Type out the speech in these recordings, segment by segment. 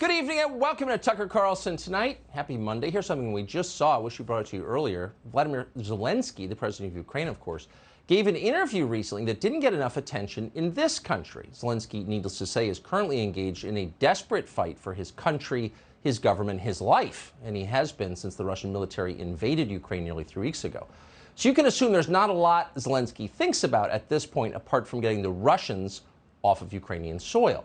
Good evening and welcome to Tucker Carlson Tonight. Happy Monday. Here's something we just saw. I wish we brought it to you earlier. Vladimir Zelenskyy, the president of Ukraine, of course, gave an interview recently that didn't get enough attention in this country. Zelenskyy, needless to say, is currently engaged in a desperate fight for his country, his government, his life. And he has been since the Russian military invaded Ukraine nearly 3 weeks ago. So you can assume there's not a lot Zelenskyy thinks about at this point apart from getting the Russians off of Ukrainian soil.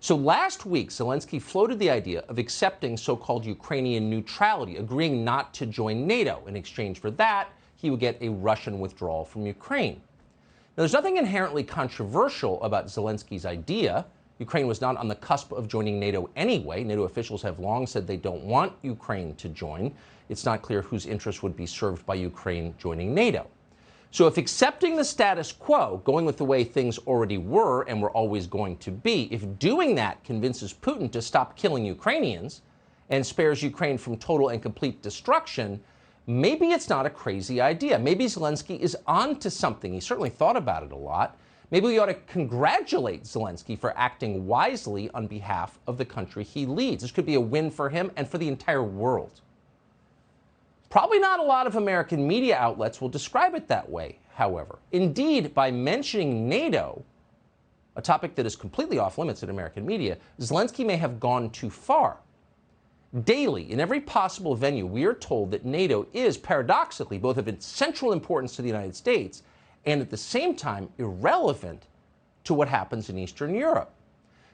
So last week, Zelenskyy floated the idea of accepting so-called Ukrainian neutrality, agreeing not to join NATO. In exchange for that, he would get a Russian withdrawal from Ukraine. Now, there's nothing inherently controversial about Zelenskyy's idea. Ukraine was not on the cusp of joining NATO anyway. NATO officials have long said they don't want Ukraine to join. It's not clear whose interests would be served by Ukraine joining NATO. So if accepting the status quo, going with the way things already were and were always going to be, if doing that convinces Putin to stop killing Ukrainians and spares Ukraine from total and complete destruction, maybe it's not a crazy idea. Maybe Zelenskyy is onto something. He certainly thought about it a lot. Maybe we ought to congratulate Zelenskyy for acting wisely on behalf of the country he leads. This could be a win for him and for the entire world. Probably not a lot of American media outlets will describe it that way, however. Indeed, by mentioning NATO, a topic that is completely off limits in American media, Zelenskyy may have gone too far. Daily, in every possible venue, we are told that NATO is, paradoxically, both of its central importance to the United States and at the same time irrelevant to what happens in Eastern Europe.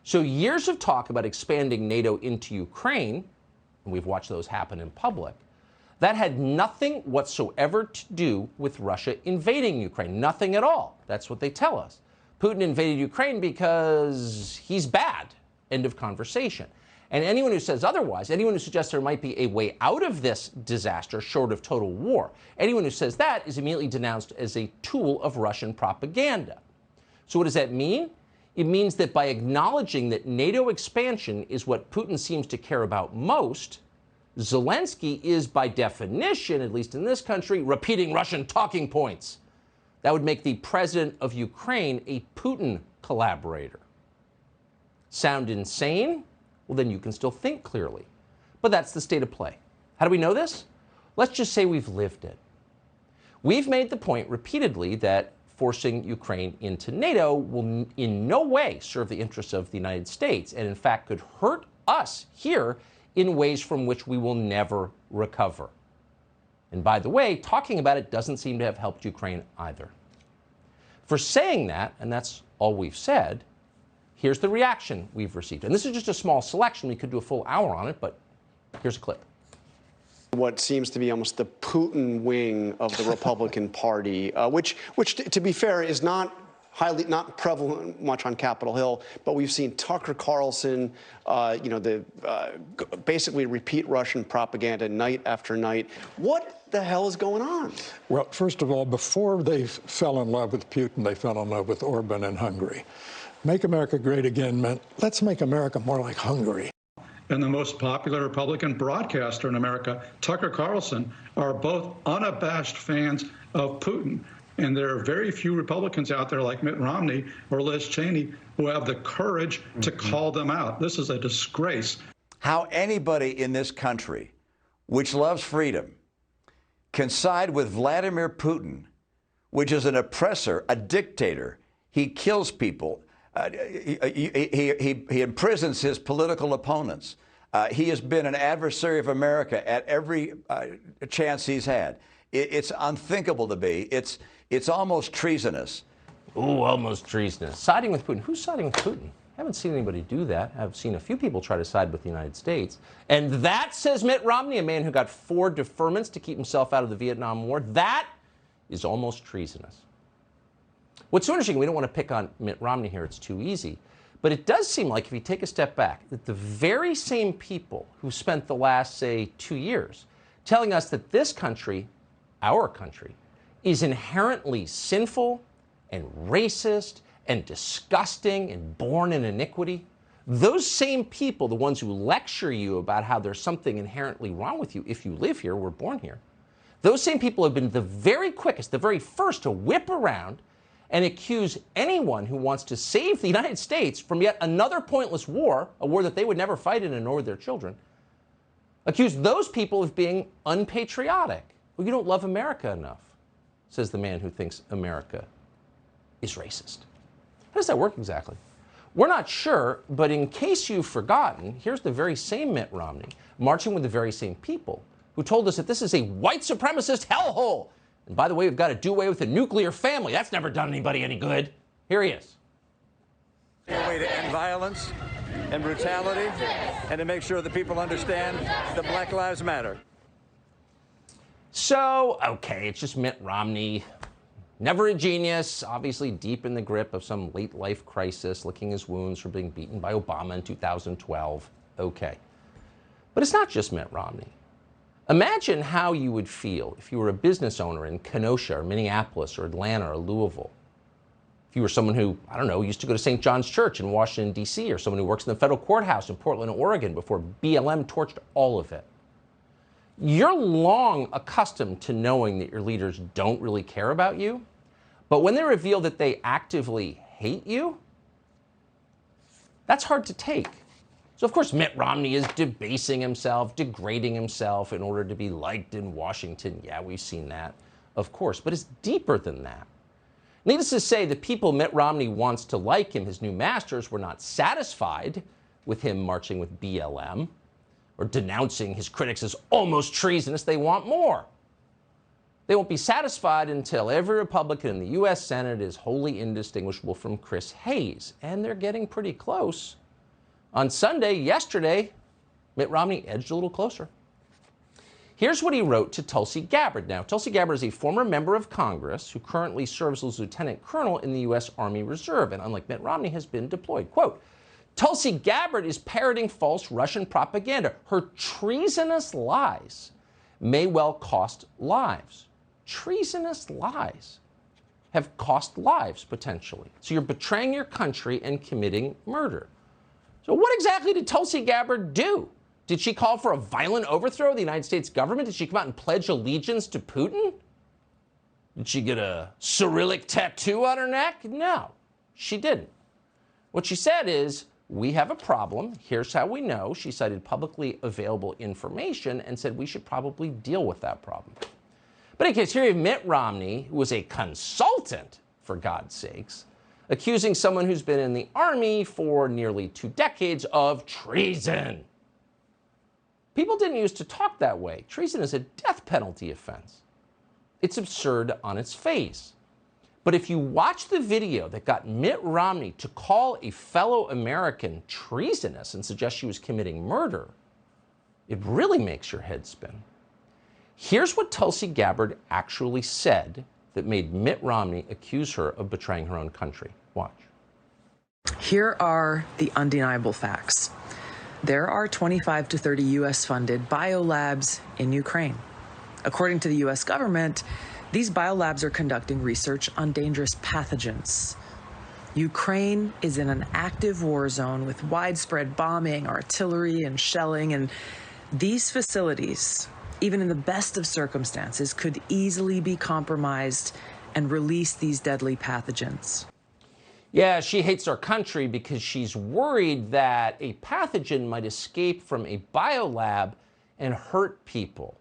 So years of talk about expanding NATO into Ukraine, and we've watched those happen in public, that had nothing whatsoever to do with Russia invading Ukraine. Nothing at all. That's what they tell us. Putin invaded Ukraine because he's bad. End of conversation. And anyone who says otherwise, anyone who suggests there might be a way out of this disaster short of total war, anyone who says that is immediately denounced as a tool of Russian propaganda. So what does that mean? It means that by acknowledging that NATO expansion is what Putin seems to care about most, Zelenskyy is, by definition, at least in this country, repeating Russian talking points. That would make the president of Ukraine a Putin collaborator. Sound insane? Well, then you can still think clearly. But that's the state of play. How do we know this? Let's just say we've lived it. We've made the point repeatedly that forcing Ukraine into NATO will in no way serve the interests of the United States, and in fact could hurt us here in ways from which we will never recover. And by the way, talking about it doesn't seem to have helped Ukraine either. For saying that, and that's all we've said, here's the reaction we've received. And this is just a small selection. We could do a full hour on it, but here's a clip. What seems to be almost the Putin wing of the Republican Party, which to be fair, is not prevalent much on Capitol Hill, but we've seen Tucker Carlson, basically repeat Russian propaganda night after night. What the hell is going on? Well, first of all, before they fell in love with Putin, they fell in love with Orban in Hungary. Make America great again meant, let's make America more like Hungary. And the most popular Republican broadcaster in America, Tucker Carlson, are both unabashed fans of Putin. And there are very few Republicans out there like Mitt Romney or Liz Cheney who have the courage to call them out. This is a disgrace. How anybody in this country, which loves freedom, can side with Vladimir Putin, which is an oppressor, a dictator. He kills people. He imprisons his political opponents. He has been an adversary of America at every chance he's had. It's unthinkable to be. It's almost treasonous. Ooh, almost treasonous. Siding with Putin. Who's siding with Putin? I haven't seen anybody do that. I've seen a few people try to side with the United States. And that, says Mitt Romney, a man who got 4 deferments to keep himself out of the Vietnam War, that is almost treasonous. What's so interesting, we don't want to pick on Mitt Romney here, it's too easy, but it does seem like if you take a step back, that the very same people who spent the last, say, 2 years telling us that this country, our country, is inherently sinful and racist and disgusting and born in iniquity, those same people, the ones who lecture you about how there's something inherently wrong with you if you live here, were born here, those same people have been the very quickest, the very first to whip around and accuse anyone who wants to save the United States from yet another pointless war, a war that they would never fight in and nor would their children, accuse those people of being unpatriotic. Well, you don't love America enough, says the man who thinks America is racist. How does that work exactly? We're not sure, but in case you've forgotten, here's the very same Mitt Romney marching with the very same people who told us that this is a white supremacist hellhole. And by the way, we've got to do away with the nuclear family. That's never done anybody any good. Here he is. A way to end violence and brutality and to make sure that people understand that Black Lives Matter. So, okay, it's just Mitt Romney. Never a genius, obviously deep in the grip of some late life crisis, licking his wounds from being beaten by Obama in 2012. Okay. But it's not just Mitt Romney. Imagine how you would feel if you were a business owner in Kenosha or Minneapolis or Atlanta or Louisville. If you were someone who, I don't know, used to go to St. John's Church in Washington, D.C., or someone who works in the federal courthouse in Portland, Oregon, before BLM torched all of it. You're long accustomed to knowing that your leaders don't really care about you, but when they reveal that they actively hate you, that's hard to take. So, of course, Mitt Romney is debasing himself, degrading himself in order to be liked in Washington. Yeah, we've seen that, of course, but it's deeper than that. Needless to say, the people Mitt Romney wants to like him, his new masters, were not satisfied with him marching with BLM or denouncing his critics as almost treasonous. They want more. They won't be satisfied until every Republican in the U.S. Senate is wholly indistinguishable from Chris Hayes, and they're getting pretty close. On Sunday, yesterday, Mitt Romney edged a little closer. Here's what he wrote to Tulsi Gabbard. Now, Tulsi Gabbard is a former member of Congress who currently serves as lieutenant colonel in the U.S. Army Reserve, and unlike Mitt Romney, has been deployed. Quote, Tulsi Gabbard is parroting false Russian propaganda. Her treasonous lies may well cost lives. Treasonous lies have cost lives, potentially. So you're betraying your country and committing murder. So what exactly did Tulsi Gabbard do? Did she call for a violent overthrow of the United States government? Did she come out and pledge allegiance to Putin? Did she get a Cyrillic tattoo on her neck? No, she didn't. What she said is, we have a problem. Here's how we know. She cited publicly available information and said we should probably deal with that problem. But in case, here you have Mitt Romney, who was a consultant, for God's sakes, accusing someone who's been in the Army for nearly 2 decades of treason. People didn't used to talk that way. Treason is a death penalty offense. It's absurd on its face. But if you watch the video that got Mitt Romney to call a fellow American treasonous and suggest she was committing murder, it really makes your head spin. Here's what Tulsi Gabbard actually said that made Mitt Romney accuse her of betraying her own country. Watch. Here are the undeniable facts. There are 25 to 30 U.S.-funded biolabs in Ukraine. According to the U.S. government, these biolabs are conducting research on dangerous pathogens. Ukraine is in an active war zone with widespread bombing, artillery, and shelling, and these facilities, even in the best of circumstances, could easily be compromised and release these deadly pathogens. Yeah, she hates our country because she's worried that a pathogen might escape from a biolab and hurt people.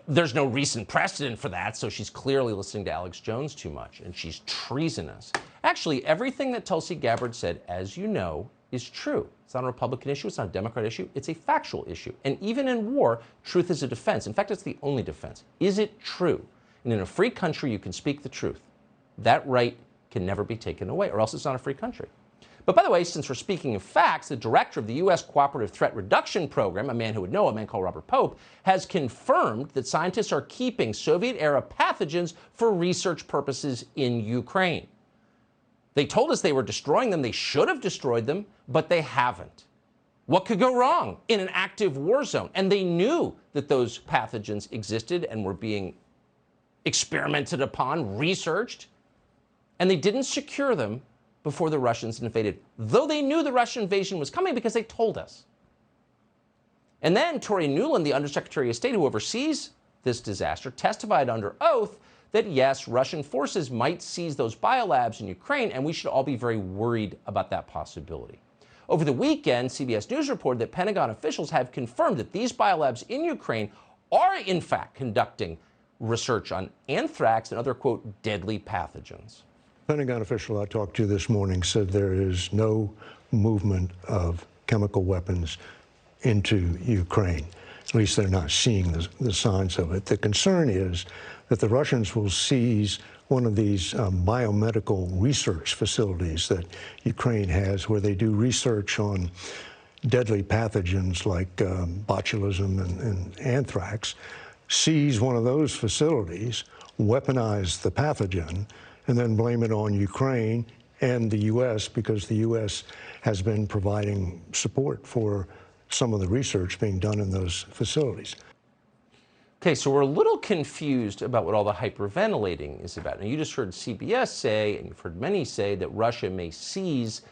There's no recent precedent for that, so she's clearly listening to Alex Jones too much, and she's treasonous. Actually, everything that Tulsi Gabbard said, as you know, is true. It's not a Republican issue, it's not a Democrat issue, it's a factual issue. And even in war, truth is a defense. In fact, it's the only defense. Is it true? And in a free country, you can speak the truth. That right can never be taken away, or else it's not a free country. But by the way, since we're speaking of facts, the director of the U.S. Cooperative Threat Reduction Program, a man who would know, a man called Robert Pope, has confirmed that scientists are keeping Soviet-era pathogens for research purposes in Ukraine. They told us they were destroying them. They should have destroyed them, but they haven't. What could go wrong in an active war zone? And they knew that those pathogens existed and were being experimented upon, researched, and they didn't secure them before the Russians invaded, though they knew the Russian invasion was coming because they told us. And then Tory Newland, the Undersecretary of State who oversees this disaster, testified under oath that yes, Russian forces might seize those biolabs in Ukraine, and we should all be very worried about that possibility. Over the weekend, CBS News reported that Pentagon officials have confirmed that these biolabs in Ukraine are in fact conducting research on anthrax and other, quote, deadly pathogens. Pentagon official I talked to this morning said there is no movement of chemical weapons into Ukraine. At least they're not seeing the signs of it. The concern is that the Russians will seize one of these biomedical research facilities that Ukraine has, where they do research on deadly pathogens like botulism and anthrax, seize one of those facilities, weaponize the pathogen, and then blame it on Ukraine and the U.S. because the U.S. has been providing support for some of the research being done in those facilities. Okay, so we're a little confused about what all the hyperventilating is about. Now, you just heard CBS say, and you've heard many say, that Russia may seize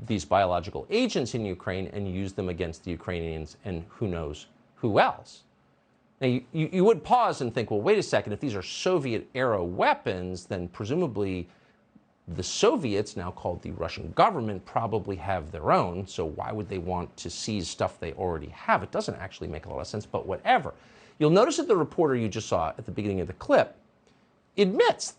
these biological agents in Ukraine and use them against the Ukrainians and who knows who else. Now, you would pause and think, well, wait a second, if these are Soviet-era weapons, then presumably the Soviets, now called the Russian government, probably have their own, so why would they want to seize stuff they already have? It doesn't actually make a lot of sense, but whatever. You'll notice that the reporter you just saw at the beginning of the clip admits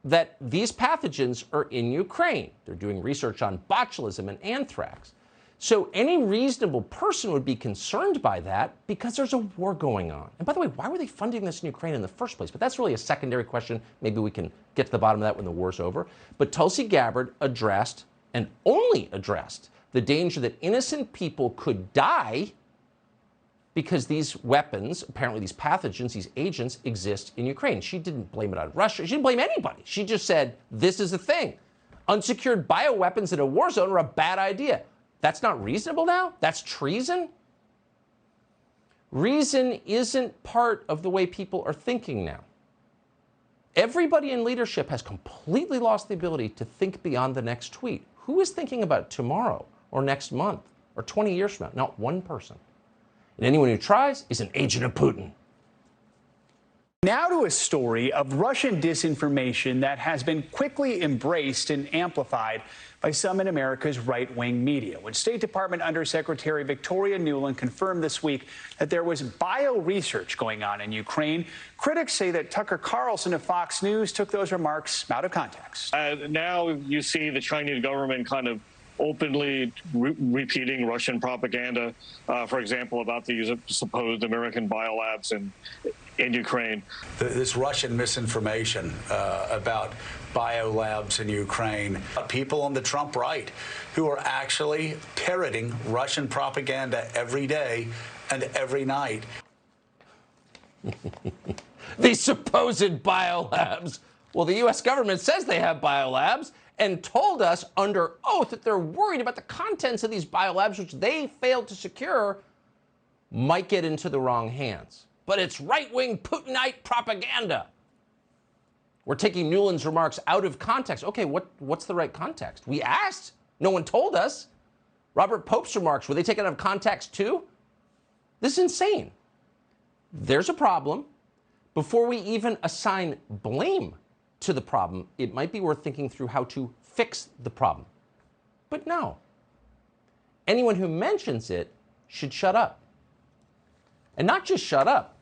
that these pathogens are in Ukraine. They're doing research on botulism and anthrax. So any reasonable person would be concerned by that because there's a war going on. And by the way, why were they funding this in Ukraine in the first place? But that's really a secondary question. Maybe we can get to the bottom of that when the war's over. But Tulsi Gabbard addressed, and only addressed, the danger that innocent people could die because these weapons, apparently these pathogens, these agents, exist in Ukraine. She didn't blame it on Russia. She didn't blame anybody. She just said, this is the thing. Unsecured bioweapons in a war zone are a bad idea. That's not reasonable now? That's treason? Reason isn't part of the way people are thinking now. Everybody in leadership has completely lost the ability to think beyond the next tweet. Who is thinking about tomorrow or next month or 20 years from now? Not one person. And anyone who tries is an agent of Putin. Now to a story of Russian disinformation that has been quickly embraced and amplified by some in America's right-wing media. When State Department Undersecretary Victoria Nuland confirmed this week that there was bio-research going on in Ukraine, critics say that Tucker Carlson of Fox News took those remarks out of context. Now you see the Chinese government kind of openly repeating Russian propaganda, for example, about the use of supposed American biolabs in Ukraine. This Russian misinformation about biolabs in Ukraine, people on the Trump right who are actually parroting Russian propaganda every day and every night. The supposed biolabs. Well, the U.S. government says they have biolabs and told us under oath that they're worried about the contents of these biolabs, which they failed to secure, might get into the wrong hands. But it's right-wing Putinite propaganda. We're taking Nuland's remarks out of context. Okay, what's the right context? We asked. No one told us. Robert Pope's remarks, were they taken out of context too? This is insane. There's a problem. Before we even assign blame to the problem, it might be worth thinking through how to fix the problem. But no. Anyone who mentions it should shut up. And not just shut up,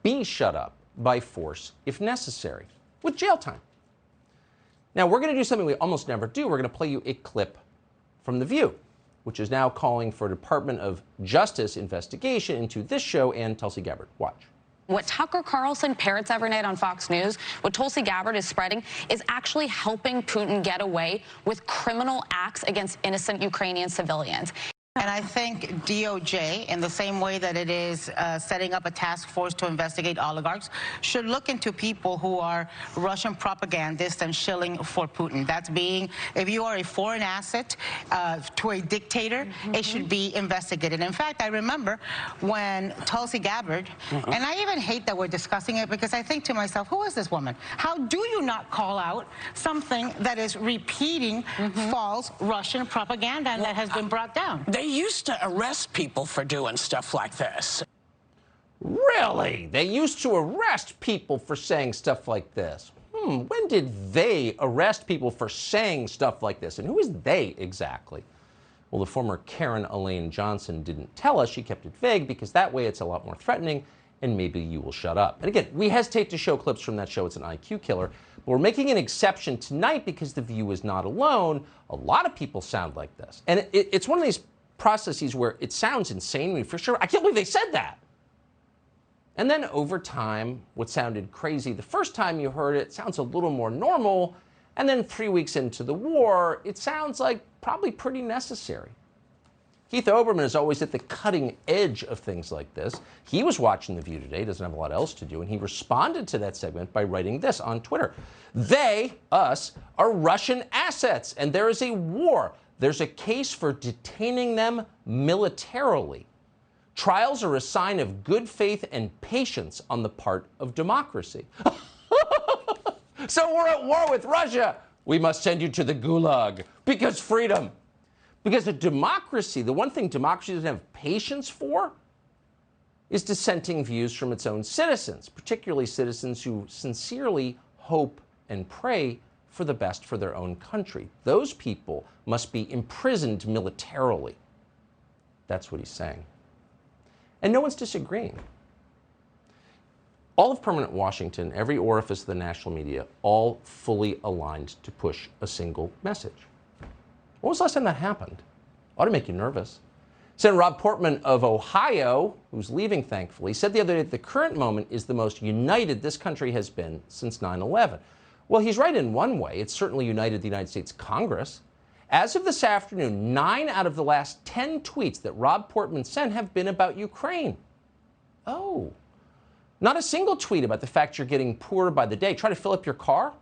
be shut up by force if necessary, with jail time. Now, we're going to do something we almost never do. We're going to play you a clip from The View, which is now calling for a Department of Justice investigation into this show and Tulsi Gabbard. Watch. What Tucker Carlson parrots every night on Fox News, what Tulsi Gabbard is spreading, is actually helping Putin get away with criminal acts against innocent Ukrainian civilians. And I think DOJ, in the same way that it is setting up a task force to investigate oligarchs, should look into people who are Russian propagandists and shilling for Putin. That's being, if you are a foreign asset to a dictator, it should be investigated. In fact, I remember when Tulsi Gabbard, and I even hate that we're discussing it because I think to myself, who is this woman? How do you not call out something that is repeating false Russian propaganda and that has been brought down? They used to arrest people for doing stuff like this. Really? They used to arrest people for saying stuff like this. When did they arrest people for saying stuff like this? And who is they exactly? Well, the former Karen Elaine Johnson didn't tell us. She kept it vague because that way it's a lot more threatening and maybe you will shut up. And again, we hesitate to show clips from that show. It's an IQ killer. But we're making an exception tonight because The View is not alone. A lot of people sound like this. And it's one of these processes where it sounds insane to me for sure. I can't believe they said that. And then over time, what sounded crazy the first time you heard it sounds a little more normal. And then 3 weeks into the war, it sounds like probably pretty necessary. Keith Olbermann is always at the cutting edge of things like this. He was watching The View today, doesn't have a lot else to do, and he responded to that segment by writing this on Twitter. They, us, are Russian assets, and there is a war. There's a case for detaining them militarily. Trials are a sign of good faith and patience on the part of democracy. So we're at war with Russia. We must send you to the gulag because freedom. Because a democracy, the one thing democracy doesn't have patience for is dissenting views from its own citizens, particularly citizens who sincerely hope and pray for the best for their own country. Those people must be imprisoned militarily. That's what he's saying. And no one's disagreeing. All of permanent Washington, every orifice of the national media, all fully aligned to push a single message. When was the last time that happened? Ought to make you nervous. Senator Rob Portman of Ohio, who's leaving thankfully, said the other day that the current moment is the most united this country has been since 9/11. Well, he's right in one way. It's certainly united the United States Congress. As of this afternoon, 9 out of the last 10 tweets that Rob Portman sent have been about Ukraine. Oh, not a single tweet about the fact you're getting poorer by the day. Try to fill up your car.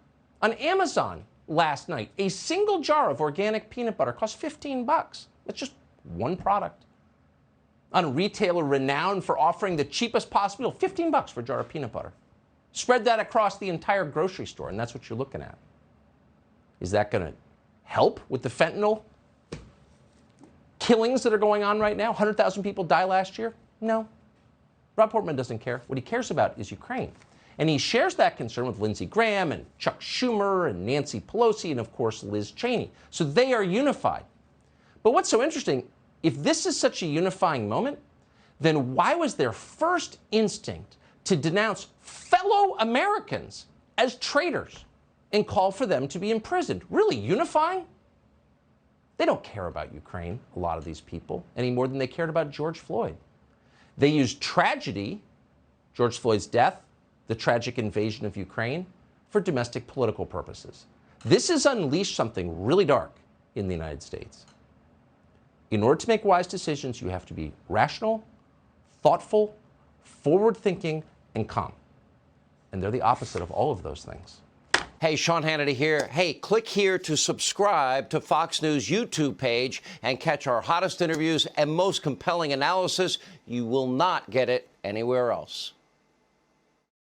On Amazon last night, a single jar of organic peanut butter cost $15. That's just one product. On a retailer renowned for offering the cheapest possible, $15 for a jar of peanut butter. Spread that across the entire grocery store, and that's what you're looking at. Is that going to help with the fentanyl killings that are going on right now? 100,000 people die last year? No. Rob Portman doesn't care. What he cares about is Ukraine. And he shares that concern with Lindsey Graham and Chuck Schumer and Nancy Pelosi and, of course, Liz Cheney. So they are unified. But what's so interesting, if this is such a unifying moment, then why was their first instinct to denounce fellow Americans as traitors and call for them to be imprisoned? Really unifying? They don't care about Ukraine, a lot of these people, any more than they cared about George Floyd. They used tragedy, George Floyd's death, the tragic invasion of Ukraine, for domestic political purposes. This has unleashed something really dark in the United States. In order to make wise decisions, you have to be rational, thoughtful, forward-thinking, and calm. And they're the opposite of all of those things. Hey, Sean Hannity here. Hey, click here to subscribe to Fox News YouTube page and catch our hottest interviews and most compelling analysis. You will not get it anywhere else.